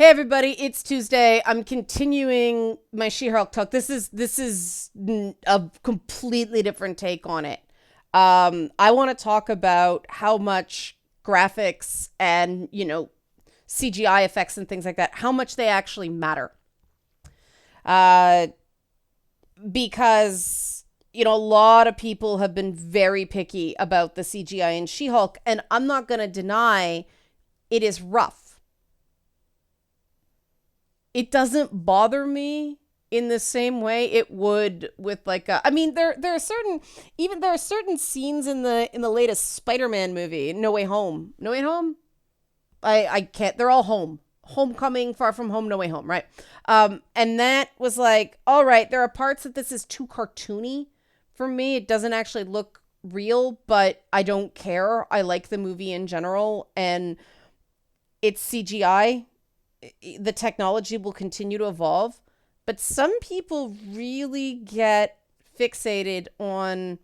Hey everybody, it's Tuesday. I'm continuing my She-Hulk talk. This is a completely different take on it. I want to talk about how much graphics and, CGI effects and things like that, how much they actually matter. Uh, because, a lot of people have been very picky about the CGI in She-Hulk, and I'm not going to deny it is rough. It doesn't bother me in the same way it would with I mean there are certain scenes in the latest Spider-Man movie, No Way Home. No Way Home? I can't, they're all home. Homecoming, Far From Home, No Way Home, right? And that was like, all right, there are parts that this is too cartoony for me. It doesn't actually look real, but I don't care. I like the movie in general, and it's CGI. The technology will continue to evolve, but some people really get fixated on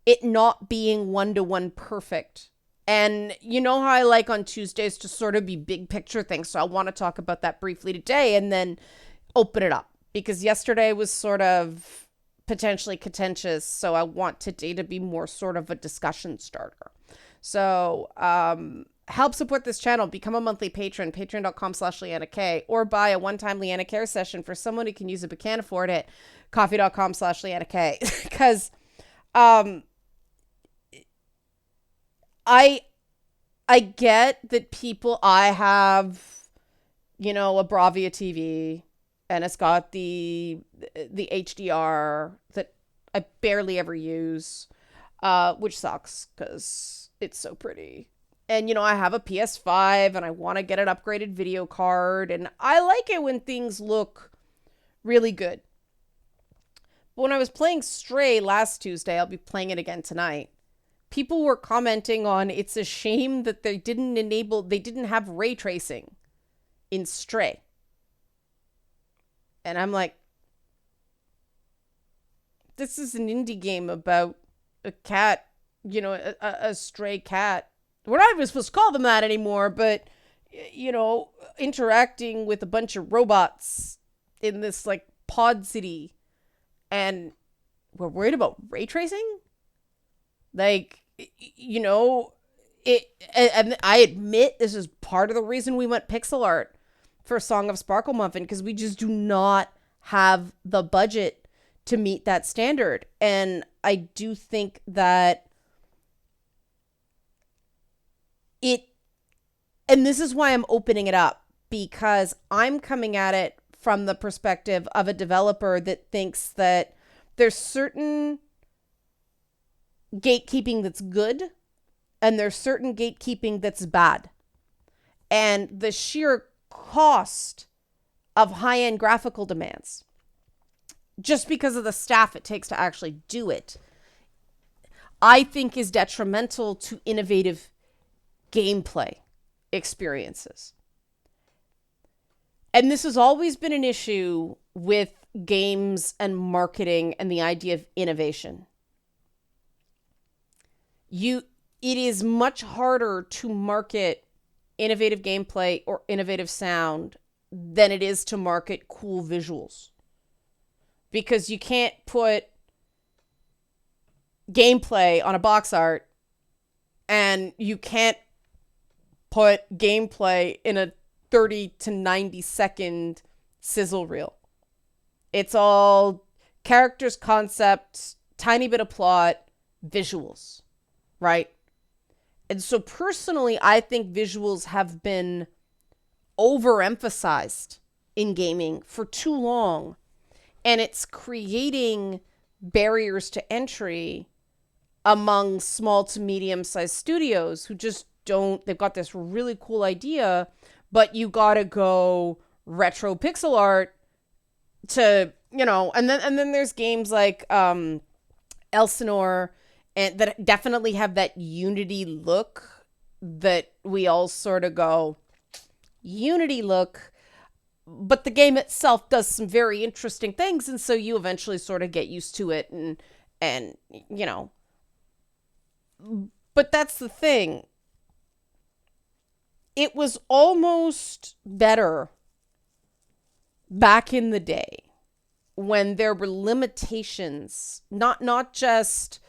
it not being one-to-one perfect. And you know how I like on Tuesdays to sort of be big picture things, so I want to talk about that briefly today and then open it up, because yesterday was sort of potentially contentious, so I want today to be more sort of a discussion starter. So, help support this channel. Become a monthly patron, patreon.com/Leanna K, or buy a one-time Leanna Care session for someone who can use it but can't afford it, coffee.com/Leanna K. Because I I get that I have, a Bravia TV, and it's got the HDR that I barely ever use, which sucks because it's so pretty. And I have a PS5 and I want to get an upgraded video card, and I like it when things look really good. But when I was playing Stray last Tuesday, I'll be playing it again tonight. People were commenting on it's a shame that they didn't have ray tracing in Stray. And I'm like, this is an indie game about a cat, a stray cat. We're not even supposed to call them that anymore, but, interacting with a bunch of robots in this, pod city. And we're worried about ray tracing? Like, it, and I admit this is part of the reason we went pixel art for Song of Sparkle Muffin, because we just do not have the budget to meet that standard. And I do think that and this is why I'm opening it up, because I'm coming at it from the perspective of a developer that thinks that there's certain gatekeeping that's good and there's certain gatekeeping that's bad. And the sheer cost of high-end graphical demands, just because of the staff it takes to actually do it, I think is detrimental to innovative gameplay experiences. And this has always been an issue with games and marketing and the idea of innovation. It is much harder to market innovative gameplay or innovative sound than it is to market cool visuals. Because you can't put gameplay on a box art, and you can't put gameplay in a 30 to 90 second sizzle reel. It's all characters, concepts, tiny bit of plot, visuals, right? And so personally, I think visuals have been overemphasized in gaming for too long, and it's creating barriers to entry among small to medium sized studios who just they've got this really cool idea, but you gotta go retro pixel art to, and then there's games like Elsinore, and that definitely have that Unity look that we all sort of go, Unity look, but the game itself does some very interesting things, and so you eventually sort of get used to it, and but that's the thing. it was almost better back in the day when there were limitations, not just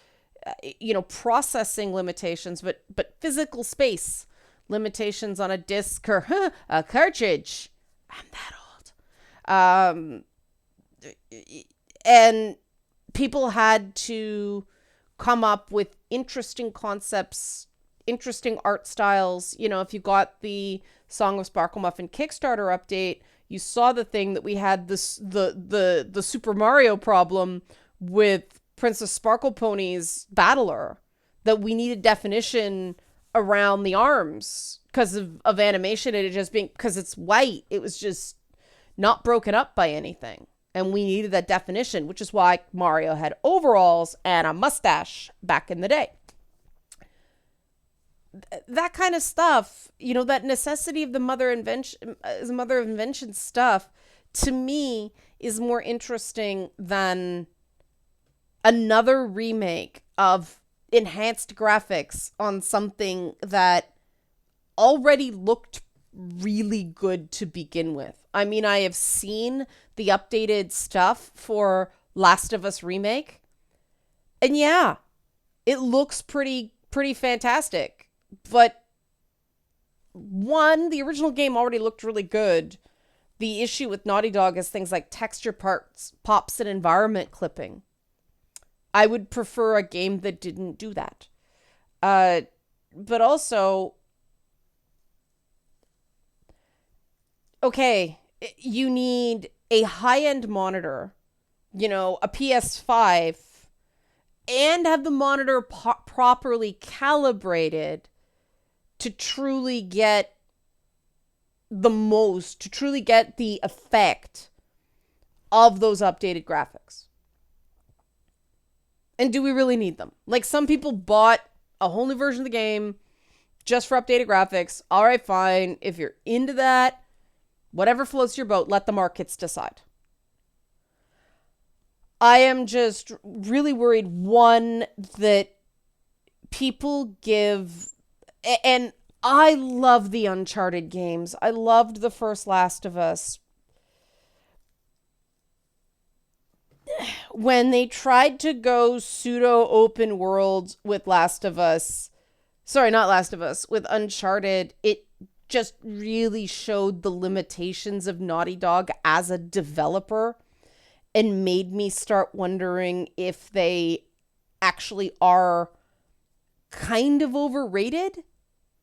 processing limitations, but physical space limitations on a disc or a cartridge. I'm that old. And people had to come up with interesting concepts, interesting art styles. If you got the Song of Sparkle Muffin Kickstarter update, you saw the thing that we had the Super Mario problem with Princess Sparkle Pony's Battler, that we needed definition around the arms because of animation, and it just being, because it's white, it was just not broken up by anything. And we needed that definition, which is why Mario had overalls and a mustache back in the day. That kind of stuff, that necessity of the mother of invention stuff, to me, is more interesting than another remake of enhanced graphics on something that already looked really good to begin with. I mean, I have seen the updated stuff for Last of Us Remake, and yeah, it looks pretty fantastic. But one, the original game already looked really good. The issue with Naughty Dog is things like texture pops, and environment clipping. I would prefer a game that didn't do that. But also, okay, you need a high-end monitor, a PS5, and have the monitor properly calibrated to truly get the effect of those updated graphics. And do we really need them? Like, some people bought a whole new version of the game just for updated graphics. All right, fine. If you're into that, whatever floats your boat, let the markets decide. I am just really worried, one, that people give... And I love the Uncharted games. I loved the first Last of Us. When they tried to go pseudo open world with with Uncharted, it just really showed the limitations of Naughty Dog as a developer and made me start wondering if they actually are kind of overrated.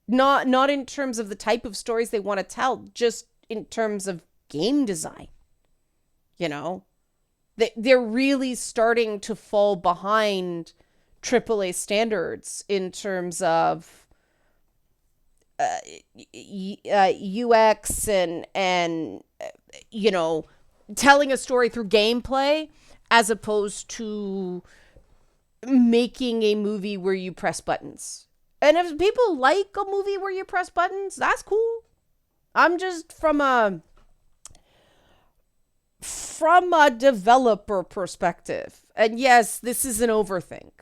Not in terms of the type of stories they want to tell, just in terms of game design. They're really starting to fall behind AAA standards in terms of UX and telling a story through gameplay, as opposed to making a movie where you press buttons. And if people like a movie where you press buttons, that's cool. I'm just from a developer perspective. And yes, this is an overthink,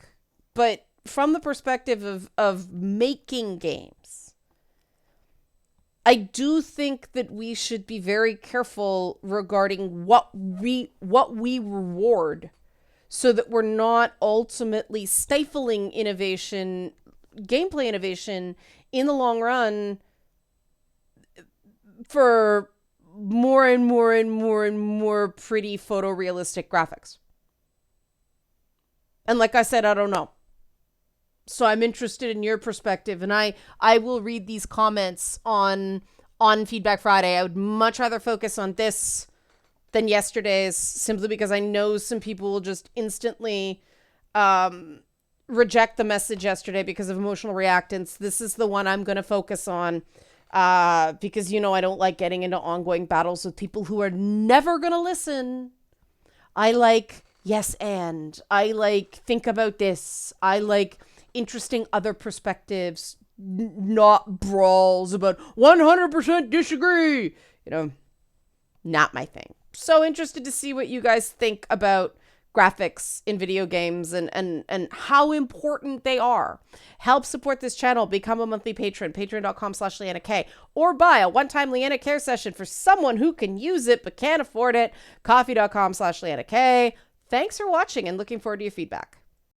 but from the perspective of making games, I do think that we should be very careful regarding what we reward, so that we're not ultimately stifling gameplay innovation in the long run for more and more and more and more pretty photorealistic graphics. And like I said, I don't know. So I'm interested in your perspective, and I will read these comments on Feedback Friday. I would much rather focus on this than yesterday's, simply because I know some people will just instantly reject the message yesterday because of emotional reactance. This is the one I'm going to focus on, because I don't like getting into ongoing battles with people who are never going to listen. I like yes and. I like think about this. I like interesting other perspectives, not brawls about 100% disagree. Not my thing. So interested to see what you guys think about graphics in video games and how important they are. Help support this channel. Become a monthly patron, patreon.com/Leanna K, or buy a one-time Leanna Care session for someone who can use it but can't afford it. Coffee.com/Leanna K. Thanks for watching and looking forward to your feedback.